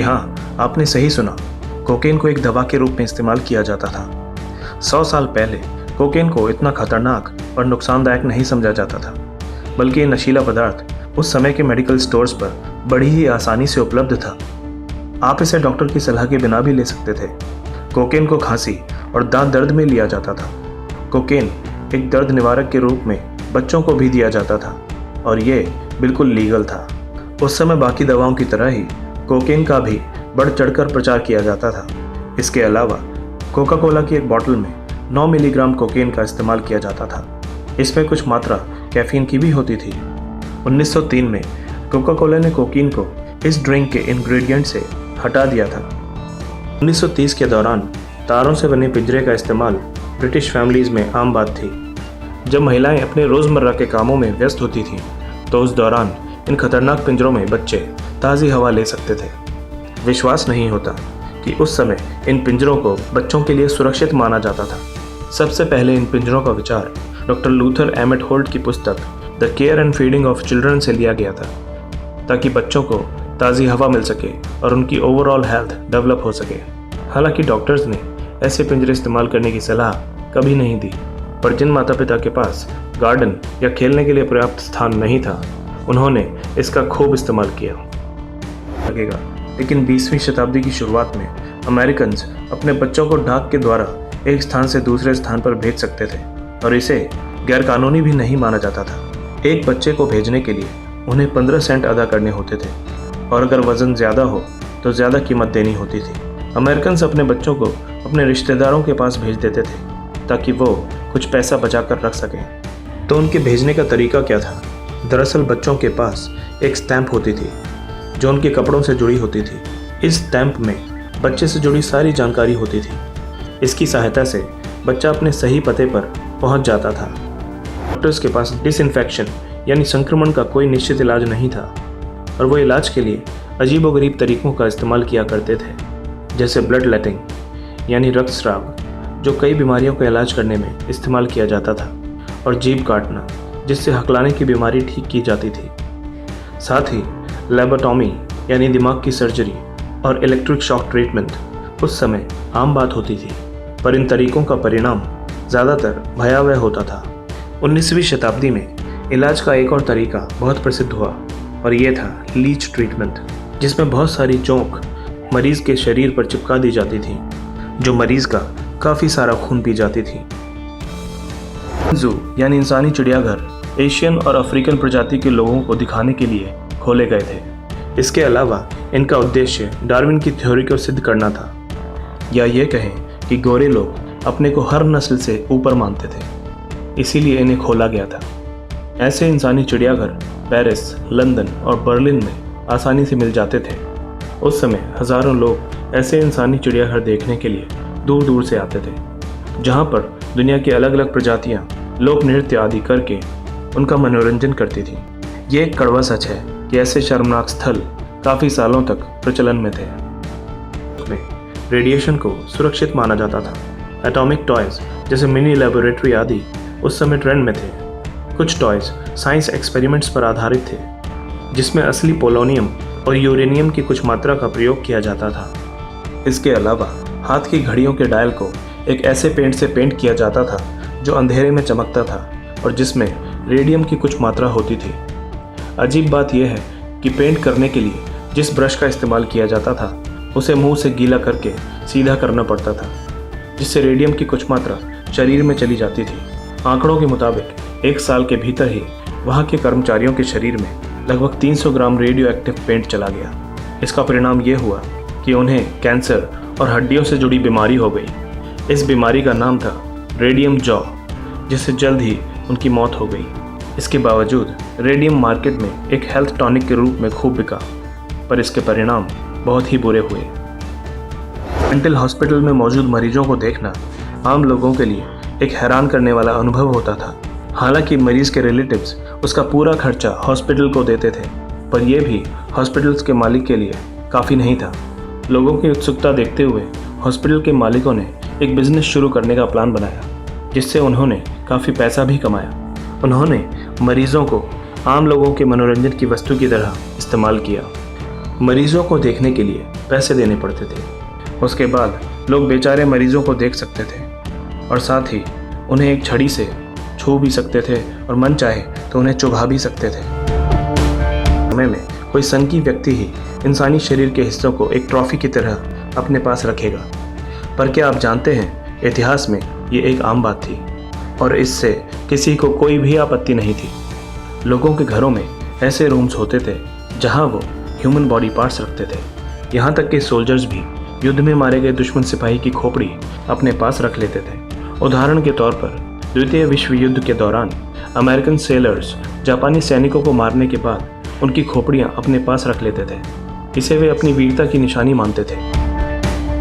हाँ, आपने सही सुना। कोकेन को एक दवा के रूप में इस्तेमाल किया जाता था। 100 साल पहले कोकेन को इतना खतरनाक और नुकसानदायक नहीं समझा जाता था, बल्कि ये नशीला पदार्थ उस समय के मेडिकल स्टोर्स पर बड़ी ही आसानी से उपलब्ध था। आप इसे डॉक्टर की सलाह के बिना भी ले सकते थे। कोकेन को खांसी और दांत दर्द में लिया जाता था। कोकेन एक दर्द निवारक के रूप में बच्चों को भी दिया जाता था और ये बिल्कुल लीगल था। उस समय बाकी दवाओं की तरह ही कोकेन का भी बढ़ चढ़कर प्रचार किया जाता था। इसके अलावा कोका कोला की एक बोतल में 9 मिलीग्राम कोकेन का इस्तेमाल किया जाता था। इसमें कुछ मात्रा कैफीन की भी होती थी। 1903 में कोका कोला ने कोकीन को इस ड्रिंक के इंग्रेडिएंट से हटा दिया था। 1930 के दौरान तारों से बने पिंजरे का इस्तेमाल ब्रिटिश फैमिलीज़ में आम बात थी। जब महिलाएं अपने रोज़मर्रा के कामों में व्यस्त होती थीं, तो उस दौरान इन खतरनाक पिंजरों में बच्चे ताज़ी हवा ले सकते थे। विश्वास नहीं होता कि उस समय इन पिंजरों को बच्चों के लिए सुरक्षित माना जाता था। सबसे पहले इन पिंजरों का विचार डॉक्टर लूथर एमेट होल्ट की पुस्तक the care and feeding of children से लिया गया था, ताकि बच्चों को ताज़ी हवा मिल सके और उनकी ओवरऑल हेल्थ डेवलप हो सके। हालांकि डॉक्टर्स ने ऐसे पिंजरे इस्तेमाल करने की सलाह कभी नहीं दी, पर जिन माता पिता के पास गार्डन या खेलने के लिए पर्याप्त स्थान नहीं था, उन्होंने इसका खूब इस्तेमाल किया लगेगा। लेकिन 20वीं शताब्दी की शुरुआत में अमेरिकन्स अपने बच्चों को डाक के द्वारा एक स्थान से दूसरे स्थान पर भेज सकते थे और इसे गैरकानूनी भी नहीं माना जाता था। एक बच्चे को भेजने के लिए उन्हें 15 सेंट अदा करने होते थे और अगर वज़न ज़्यादा हो तो ज़्यादा कीमत देनी होती थी। अमेरिकन्स अपने बच्चों को अपने रिश्तेदारों के पास भेज देते थे ताकि वो कुछ पैसा बचा कर रख सकें। तो उनके भेजने का तरीका क्या था? दरअसल बच्चों के पास एक स्टैंप होती थी जो उनके कपड़ों से जुड़ी होती थी। इस स्टैंप में बच्चे से जुड़ी सारी जानकारी होती थी। इसकी सहायता से बच्चा अपने सही पते पर पहुंच जाता था। डॉक्टर्स के पास डिसइंफेक्शन यानी संक्रमण का कोई निश्चित इलाज नहीं था और वो इलाज के लिए अजीबोगरीब तरीकों का इस्तेमाल किया करते थे, जैसे ब्लड लेटिंग यानी रक्तस्राव, जो कई बीमारियों का इलाज करने में इस्तेमाल किया जाता था, और जीभ काटना, जिससे हकलाने की बीमारी ठीक की जाती थी। साथ ही लेबोटॉमी यानी दिमाग की सर्जरी और इलेक्ट्रिक शॉक ट्रीटमेंट उस समय आम बात होती थी, पर इन तरीकों का परिणाम ज़्यादातर भयावह होता था। 19वीं शताब्दी में इलाज का एक और तरीका बहुत प्रसिद्ध हुआ और ये था लीच ट्रीटमेंट, जिसमें बहुत सारी चोंक मरीज़ के शरीर पर चिपका दी जाती थी, जो मरीज़ का काफ़ी सारा खून पी जाती थी। जू यानी इंसानी चिड़ियाघर एशियन और अफ्रीकन प्रजाति के लोगों को दिखाने के लिए खोले गए थे। इसके अलावा इनका उद्देश्य डार्विन की थ्योरी को सिद्ध करना था, या ये कहें कि गोरे लोग अपने को हर नस्ल से ऊपर मानते थे, इसीलिए इन्हें खोला गया था। ऐसे इंसानी चिड़ियाघर पेरिस, लंदन और बर्लिन में आसानी से मिल जाते थे। उस समय हज़ारों लोग ऐसे इंसानी चिड़ियाघर देखने के लिए दूर दूर से आते थे, जहाँ पर दुनिया की अलग अलग प्रजातियाँ लोक नृत्य आदि करके उनका मनोरंजन करती थी। ये एक कड़वा सच है कि ऐसे शर्मनाक स्थल काफ़ी सालों तक प्रचलन में थे। रेडिएशन को सुरक्षित माना जाता था। एटॉमिक टॉयज़ जैसे मिनी लेबोरेटरी आदि उस समय ट्रेंड में थे। कुछ टॉयज़ साइंस एक्सपेरिमेंट्स पर आधारित थे, जिसमें असली पोलोनियम और यूरेनियम की कुछ मात्रा का प्रयोग किया जाता था। इसके अलावा हाथ की घड़ियों के डायल को एक ऐसे पेंट से पेंट किया जाता था जो अंधेरे में चमकता था और जिसमें रेडियम की कुछ मात्रा होती थी। अजीब बात यह है कि पेंट करने के लिए जिस ब्रश का इस्तेमाल किया जाता था उसे मुंह से गीला करके सीधा करना पड़ता था, जिससे रेडियम की कुछ मात्रा शरीर में चली जाती थी। आंकड़ों के मुताबिक 1 साल के भीतर ही वहाँ के कर्मचारियों के शरीर में लगभग 300 ग्राम रेडियो एक्टिव पेंट चला गया। इसका परिणाम ये हुआ कि उन्हें कैंसर और हड्डियों से जुड़ी बीमारी हो गई। इस बीमारी का नाम था रेडियम जॉ, जिससे जल्द ही उनकी मौत हो गई। इसके बावजूद रेडियम मार्केट में एक हेल्थ टॉनिक के रूप में खूब बिका, पर इसके परिणाम बहुत ही बुरे हुए। मेंटल हॉस्पिटल में मौजूद मरीजों को देखना आम लोगों के लिए एक हैरान करने वाला अनुभव होता था। हालांकि मरीज के रिलेटिव्स उसका पूरा खर्चा हॉस्पिटल को देते थे, पर यह भी हॉस्पिटल्स के मालिक के लिए काफ़ी नहीं था। लोगों की उत्सुकता देखते हुए हॉस्पिटल के मालिकों ने एक बिजनेस शुरू करने का प्लान बनाया, जिससे उन्होंने काफ़ी पैसा भी कमाया। उन्होंने मरीजों को आम लोगों के मनोरंजन की वस्तु की तरह इस्तेमाल किया। मरीजों को देखने के लिए पैसे देने पड़ते थे। उसके बाद लोग बेचारे मरीजों को देख सकते थे और साथ ही उन्हें एक छड़ी से छू भी सकते थे और मन चाहे तो उन्हें चुभा भी सकते थे। समय में कोई संकी व्यक्ति ही इंसानी शरीर के हिस्सों को एक ट्रॉफी की तरह अपने पास रखेगा। पर क्या आप जानते हैं, इतिहास में ये एक आम बात थी और इससे किसी को कोई भी आपत्ति नहीं थी। लोगों के घरों में ऐसे रूम्स होते थे जहां वो ह्यूमन बॉडी पार्ट्स रखते थे। यहाँ तक कि सोल्जर्स भी युद्ध में मारे गए दुश्मन सिपाही की खोपड़ी अपने पास रख लेते थे। उदाहरण के तौर पर द्वितीय विश्व युद्ध के दौरान अमेरिकन सेलर्स जापानी सैनिकों को मारने के बाद उनकी खोपड़ियाँ अपने पास रख लेते थे। इसे वे अपनी वीरता की निशानी मानते थे।